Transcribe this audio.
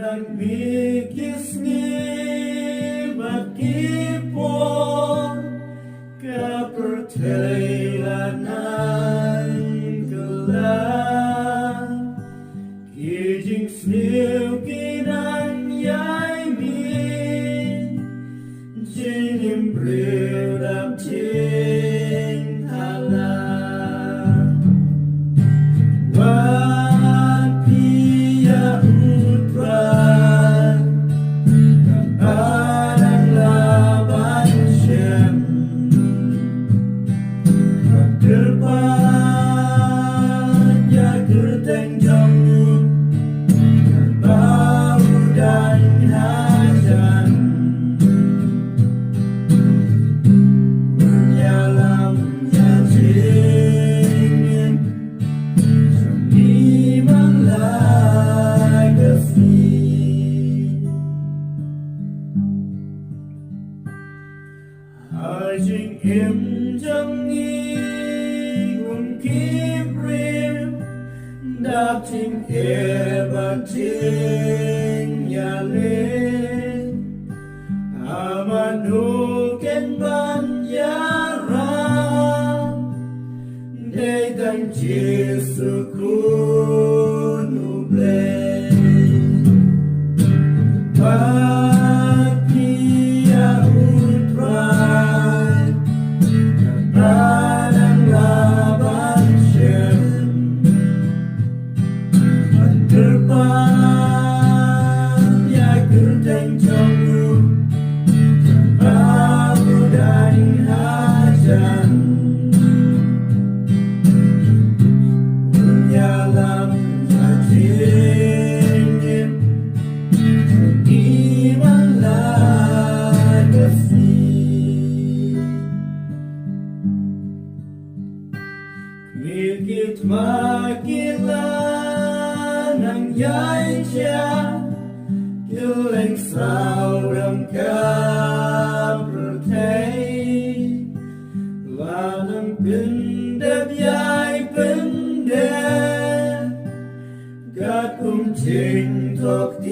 dan bikisni makipo kapertelanan kelam kijing sniu kinan yai min jinim bril dam chin halam Jing im jang nghi cùng kim rim đáp chinh e bạc chinh nhà lên amanu ken ban ya ra để tăng Giêsu nu ble Mikit makilan ang yai cha killing sao ram kaprutay lanang pindab yai pindab gat chinh thok